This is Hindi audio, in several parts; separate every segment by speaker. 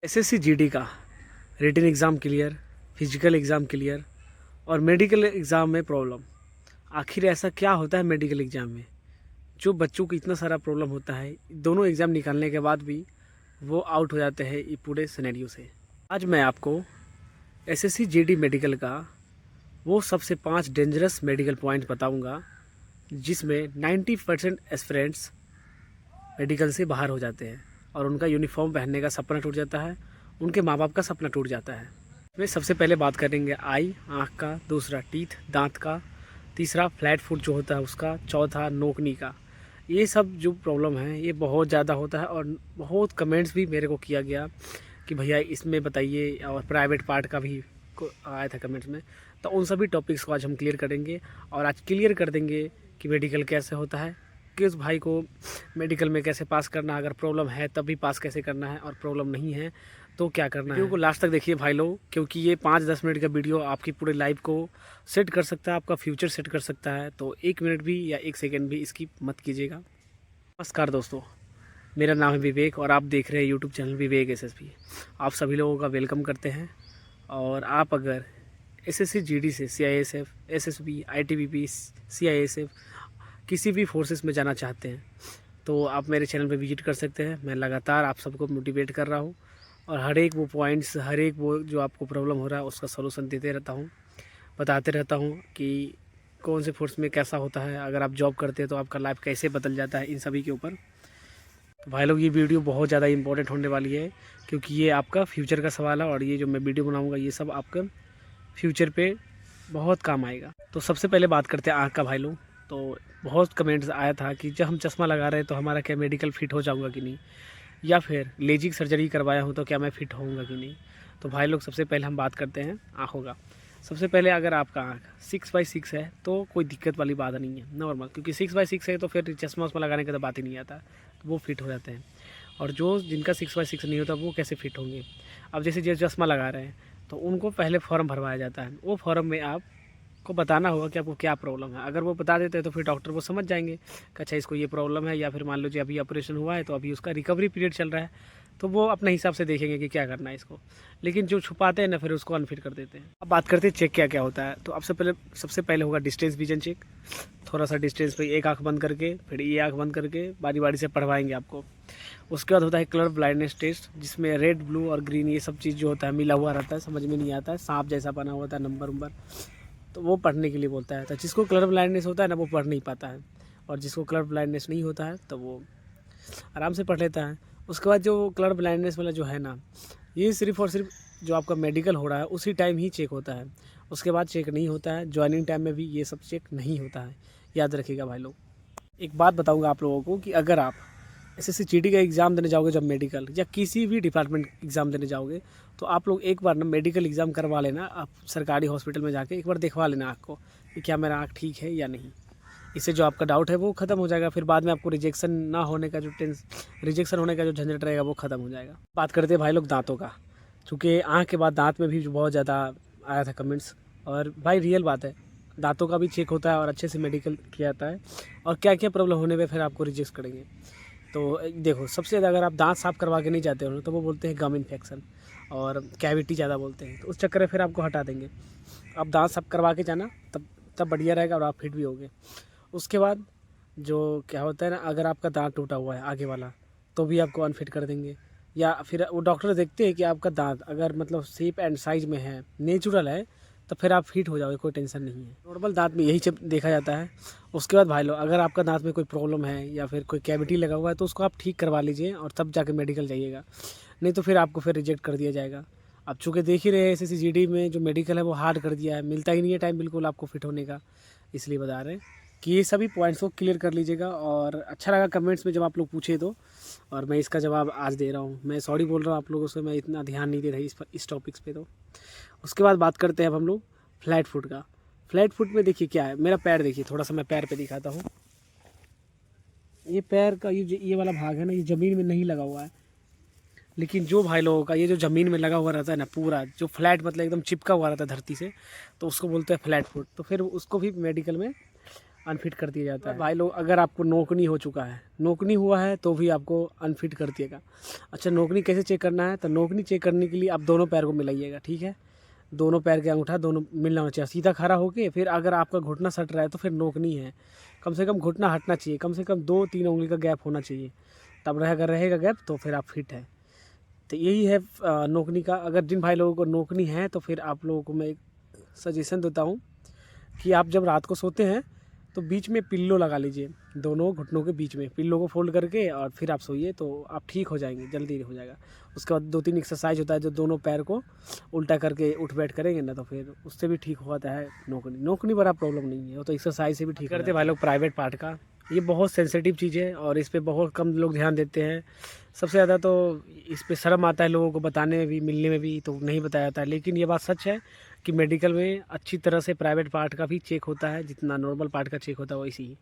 Speaker 1: एसएससी जीडी का written exam clear, physical exam clear और मेडिकल एग्ज़ाम में प्रॉब्लम। आखिर ऐसा क्या होता है मेडिकल एग्ज़ाम में जो बच्चों को इतना सारा प्रॉब्लम होता है, दोनों एग्ज़ाम निकालने के बाद भी वो आउट हो जाते हैं ये पूरे सिनेरियो से। आज मैं आपको एसएससी जीडी मेडिकल का वो सबसे 5 डेंजरस मेडिकल पॉइंट बताऊंगा जिसमें 90% एस्पिरेंट्स मेडिकल से बाहर हो जाते हैं और उनका यूनिफॉर्म पहनने का सपना टूट जाता है, उनके माँ बाप का सपना टूट जाता है। इसमें सबसे पहले बात करेंगे आई, आँख का, दूसरा टीथ, दांत का, तीसरा फ्लैट फुट जो होता है उसका, चौथा नोकनी का। ये सब जो प्रॉब्लम है ये बहुत ज़्यादा होता है और बहुत कमेंट्स भी मेरे को किया गया कि भैया इसमें बताइए, और प्राइवेट पार्ट का भी आया था कमेंट्स में। तो उन सभी टॉपिक्स को आज हम क्लियर करेंगे और आज क्लियर कर देंगे कि मेडिकल कैसे होता है, किस भाई को मेडिकल में कैसे पास करना है, अगर प्रॉब्लम है तब भी पास कैसे करना है और प्रॉब्लम नहीं है तो क्या करना है। वीडियो को लास्ट तक देखिए भाई लोग, क्योंकि ये 5-10 मिनट का वीडियो आपकी पूरे लाइफ को सेट कर सकता है, आपका फ्यूचर सेट कर सकता है। तो 1 मिनट भी या 1 सेकेंड भी इसकी मत कीजिएगा। नमस्कार दोस्तों, मेरा नाम है विवेक और आप देख रहे हैं यूट्यूब चैनल विवेक एसएसपी। आप सभी लोगों का वेलकम करते हैं। और आप अगर एसएससी जीडी से सीआईएसएफ, एसएसबी, आईटीबीपी, सीआईएसएफ किसी भी फोर्सेस में जाना चाहते हैं तो आप मेरे चैनल पे विजिट कर सकते हैं। मैं लगातार आप सबको मोटिवेट कर रहा हूँ और हर एक वो पॉइंट्स, हर एक वो जो आपको प्रॉब्लम हो रहा है उसका सलूशन देते रहता हूँ, बताते रहता हूँ कि कौन से फोर्स में कैसा होता है, अगर आप जॉब करते हैं तो आपका लाइफ कैसे बदल जाता है, इन सभी के ऊपर। तो भाई लोग ये वीडियो बहुत ज़्यादा इंपॉर्टेंट होने वाली है क्योंकि ये आपका फ्यूचर का सवाल है और ये जो मैं वीडियो बनाऊँगा ये सब आपका फ्यूचर पे बहुत काम आएगा। तो सबसे पहले बात करते हैं आँख का भाई लोग। तो बहुत कमेंट्स आया था कि जब हम चश्मा लगा रहे हैं तो हमारा क्या मेडिकल फिट हो जाऊंगा कि नहीं, या फिर लेजिक सर्जरी करवाया हूँ तो क्या मैं फिट होऊंगा कि नहीं। तो भाई लोग सबसे पहले हम बात करते हैं आँखों का। सबसे पहले अगर आपका आँख 6/6 है तो कोई दिक्कत वाली बात नहीं है, नॉर्मल, क्योंकि 6/6 है तो फिर चश्मा वश्मा लगाने का तो बात ही नहीं आता, तो वो फिट हो जाते हैं। और जो जिनका 6/6 नहीं होता वो कैसे फिट होंगे। अब जैसे जो चश्मा लगा रहे हैं तो उनको पहले फॉर्म भरवाया जाता है, वो फॉर्म में आप को बताना होगा कि आपको क्या प्रॉब्लम है। अगर वो बता देते हैं तो फिर डॉक्टर वो समझ जाएंगे कि अच्छा इसको ये प्रॉब्लम है, या फिर मान लीजिए अभी ऑपरेशन हुआ है तो अभी उसका रिकवरी पीरियड चल रहा है, तो वो अपने हिसाब से देखेंगे कि क्या करना है इसको। लेकिन जो छुपाते हैं ना फिर उसको अनफिट कर देते हैं। अब बात करते हैं चेक क्या क्या होता है। तो सबसे पहले होगा डिस्टेंस विजन चेक। थोड़ा सा डिस्टेंस पे एक आँख बंद करके, फिर ये आँख बंद करके बारी बारी से पढ़वाएंगे आपको। उसके बाद होता है कलर ब्लाइंडनेस टेस्ट, जिसमें रेड, ब्लू और ग्रीन ये सब चीज़ जो होता है मिला हुआ रहता है, समझ में नहीं आता है, सांप जैसा बना हुआ होता है, नंबर वंबर, तो वो पढ़ने के लिए बोलता है। तो जिसको कलर ब्लाइंडनेस होता है ना वो पढ़ नहीं पाता है, और जिसको कलर ब्लाइंडनेस नहीं होता है तो वो आराम से पढ़ लेता है। उसके बाद जो कलर ब्लाइंडनेस वाला जो है ना, ये सिर्फ़ और सिर्फ जो आपका मेडिकल हो रहा है उसी टाइम ही चेक होता है, उसके बाद चेक नहीं होता है। ज्वाइनिंग टाइम में भी ये सब चेक नहीं होता है, याद रखिएगा भाई लोग। एक बात बताऊँगा आप लोगों को कि अगर आप एसएससी जीडी का एग्ज़ाम देने जाओगे, जब मेडिकल या किसी भी डिपार्टमेंट एग्ज़ाम देने जाओगे, तो आप लोग एक बार ना मेडिकल एग्ज़ाम करवा लेना। आप सरकारी हॉस्पिटल में जाके एक बार दिखवा लेना आँख को कि क्या मेरा आँख ठीक है या नहीं। इससे जो आपका डाउट है वो ख़त्म हो जाएगा, फिर बाद में आपको रिजेक्शन होने का जो झंझट रहेगा वो ख़त्म हो जाएगा। बात करते हैं भाई लोग दाँतों का, चूँकि आँख के बाद दाँत में भी बहुत ज़्यादा आया था कमेंट्स, और भाई रियल बात है, दांतों का भी चेक होता है और अच्छे से मेडिकल किया जाता है, और क्या क्या प्रॉब्लम होने पे फिर आपको रिजेक्ट करेंगे। तो देखो, सबसे ज़्यादा अगर आप दांत साफ़ करवा के नहीं जाते हो तो वो बोलते हैं गम इन्फेक्शन और कैविटी ज़्यादा बोलते हैं, तो उस चक्कर में फिर आपको हटा देंगे। आप दांत साफ़ करवा के जाना, तब बढ़िया रहेगा और आप फिट भी होगे। उसके बाद जो क्या होता है ना, अगर आपका दांत टूटा हुआ है आगे वाला तो भी आपको अनफिट कर देंगे, या फिर वो डॉक्टर देखते हैं कि आपका दांत अगर मतलब शेप एंड साइज में है, नेचुरल है, तो फिर आप फिट हो जाओगे, कोई टेंशन नहीं है। नॉर्मल दांत में यही सब देखा जाता है। उसके बाद भाई लोग, अगर आपका दांत में कोई प्रॉब्लम है या फिर कोई कैविटी लगा हुआ है तो उसको आप ठीक करवा लीजिए और तब जाके मेडिकल जाइएगा, नहीं तो फिर आपको फिर रिजेक्ट कर दिया जाएगा। अब चूँकि देख ही रहे हैं एसएससी जीडी में जो मेडिकल है वो हार्ड कर दिया है, मिलता ही नहीं है टाइम बिल्कुल आपको फिट होने का, इसलिए बता रहे हैं कि ये सभी पॉइंट्स को क्लियर कर लीजिएगा। और अच्छा लगा कमेंट्स में जब आप लोग पूछे तो, और मैं इसका जवाब आज दे रहा हूँ। मैं सॉरी बोल रहा हूँ आप लोगों से, मैं इतना ध्यान नहीं दे रही इस टॉपिक्स पे। तो उसके बाद बात करते हैं अब हम लोग फ्लैट फुट का। फ्लैट फुट में देखिए क्या है, मेरा पैर देखिए, थोड़ा सा मैं पैर पे दिखाता हूँ। ये पैर का ये वाला भाग है ना, ये ज़मीन में नहीं लगा हुआ है, लेकिन जो भाई लोगों का ये जो ज़मीन में लगा हुआ रहता है ना, पूरा जो फ्लैट मतलब एकदम चिपका हुआ रहता है धरती से, तो उसको बोलते हैं फ्लैट फुट। तो फिर उसको भी मेडिकल में अनफिट कर दिया जाता है। भाई लोग, अगर आपको नोकनी हो चुका है, नोकनी हुआ है तो भी आपको अनफिट कर दिएगा। अच्छा, नोकनी कैसे चेक करना है? तो नोकनी चेक करने के लिए आप दोनों पैर को मिलाइएगा, ठीक है। दोनों पैर के अंगूठा दोनों मिलना होना चाहिए, सीधा खड़ा होके। फिर अगर आपका घुटना सट रहा है तो फिर नोकनी है। कम से कम घुटना हटना चाहिए, कम से कम 2-3 उंगली का गैप होना चाहिए, तब अगर रहेगा गैप तो फिर आप फिट है। तो यही है नोकनी का। अगर जिन भाई लोगों को नोकनी है तो फिर आप लोगों को मैं एक सजेशन देता हूँ कि आप जब रात को सोते हैं तो बीच में पिल्लो लगा लीजिए, दोनों घुटनों के बीच में पिल्लो को फोल्ड करके, और फिर आप सोइए तो आप ठीक हो जाएंगे, जल्दी हो जाएगा। उसके बाद 2-3 एक्सरसाइज होता है जो दोनों पैर को उल्टा करके उठ बैठ करेंगे ना, तो फिर उससे भी ठीक होता है। नोकनी बड़ा प्रॉब्लम नहीं है, वो तो एक्सरसाइज से भी ठीक करते हैं भाई लोग। प्राइवेट पार्ट का ये बहुत सेंसिटिव चीज़ है और इस पर बहुत कम लोग ध्यान देते हैं। सबसे ज़्यादा तो इस पर शर्म आता है लोगों को बताने में भी, मिलने में भी, तो नहीं बताया जाता है। लेकिन ये बात सच है कि मेडिकल में अच्छी तरह से प्राइवेट पार्ट का भी चेक होता है, जितना नॉर्मल पार्ट का चेक होता है वैसे ही।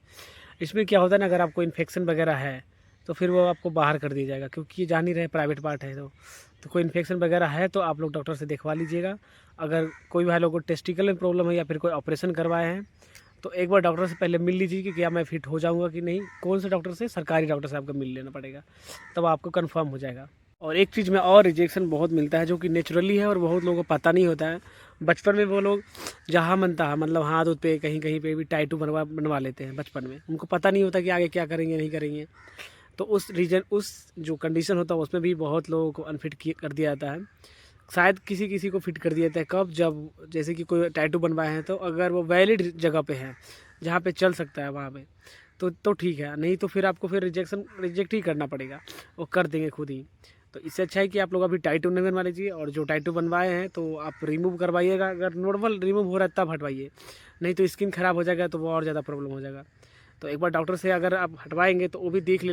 Speaker 1: इसमें क्या होता है ना, अगर आपको इन्फेक्शन वगैरह है तो फिर वो आपको बाहर कर दिया जाएगा, क्योंकि ये जान ही रहे प्राइवेट पार्ट है। तो कोई इन्फेक्शन वगैरह है तो आप लोग डॉक्टर से दिखवा लीजिएगा। अगर कोई भाई लोग को टेस्टिकल में प्रॉब्लम है या फिर कोई ऑपरेशन करवाए हैं तो एक बार डॉक्टर से पहले मिल लीजिए कि क्या मैं फिट हो जाऊंगा कि नहीं। कौन से डॉक्टर से? सरकारी डॉक्टर से आपको मिल लेना पड़ेगा, तब आपको कंफर्म हो जाएगा। और एक चीज़ में और रिजेक्शन बहुत मिलता है जो कि नेचुरली है और बहुत लोगों को पता नहीं होता है। बचपन में वो लोग जहाँ मन तहाँ, मतलब हाथ उत पे कहीं कहीं पे भी टैटू बनवा लेते हैं बचपन में। उनको पता नहीं होता कि आगे क्या करेंगे नहीं करेंगे। तो उस जो कंडीशन होता है उसमें भी बहुत लोगों को अनफिट कर दिया जाता है। शायद किसी किसी को फिट कर दिया जाता है कब, जब जैसे कि कोई टैटू बनवाए हैं तो अगर वो वैलिड जगह पे है जहाँ पे चल सकता है वहाँ पे तो ठीक है, नहीं तो फिर आपको फिर रिजेक्ट ही करना पड़ेगा, वो कर देंगे खुद ही। तो इससे अच्छा है कि आप लोग अभी टैटू नहीं बनवा लीजिए, और जो टैटू बनवाए हैं तो आप रिमूव करवाइएगा। अगर नॉर्मल रिमूव हो रहा है तब हटवाइए, नहीं तो स्किन ख़राब हो जाएगा तो वो और ज़्यादा प्रॉब्लम हो जाएगा। तो एक बार डॉक्टर से अगर आप हटवाएंगे तो वो भी देख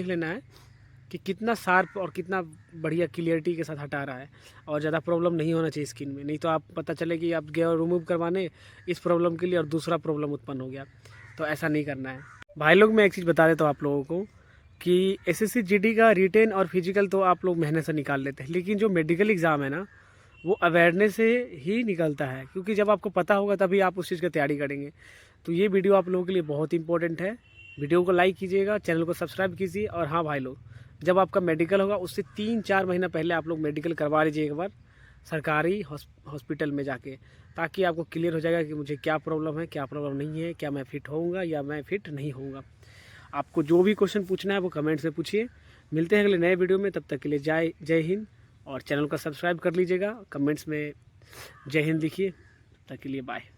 Speaker 1: लेना है कि कितना शार्प और कितना बढ़िया क्लियरिटी के साथ हटा रहा है, और ज़्यादा प्रॉब्लम नहीं होना चाहिए स्किन में। नहीं तो आप पता चले कि आप गए और रिमूव करवाने इस प्रॉब्लम के लिए और दूसरा प्रॉब्लम उत्पन्न हो गया, तो ऐसा नहीं करना है भाई लोग। मैं एक चीज़ बता देता हूँ आप लोगों को कि एसएससी जीडी का रिटेन और फिजिकल तो आप लोग मेहनत से निकाल लेते हैं, लेकिन जो मेडिकल एग्ज़ाम है ना वो अवेयरनेस से ही निकलता है, क्योंकि जब आपको पता होगा तभी आप उस चीज़ की तैयारी करेंगे। तो ये वीडियो आप लोगों के लिए बहुत इंपॉर्टेंट है। वीडियो को लाइक कीजिएगा, चैनल को सब्सक्राइब कीजिए। और हाँ भाई लोग, जब आपका मेडिकल होगा उससे 3-4 महीना पहले आप लोग मेडिकल करवा लीजिए एक बार सरकारी हॉस्पिटल में जाके, ताकि आपको क्लियर हो जाएगा कि मुझे क्या प्रॉब्लम है क्या प्रॉब्लम नहीं है, क्या मैं फिट होऊंगा या मैं फिट नहीं होऊंगा। आपको जो भी क्वेश्चन पूछना है वो कमेंट्स में पूछिए। मिलते हैं अगले नए वीडियो में, तब तक के लिए जय हिंद। और चैनल को सब्सक्राइब कर लीजिएगा, कमेंट्स में जय हिंद लिखिए। तब तक के लिए बाय।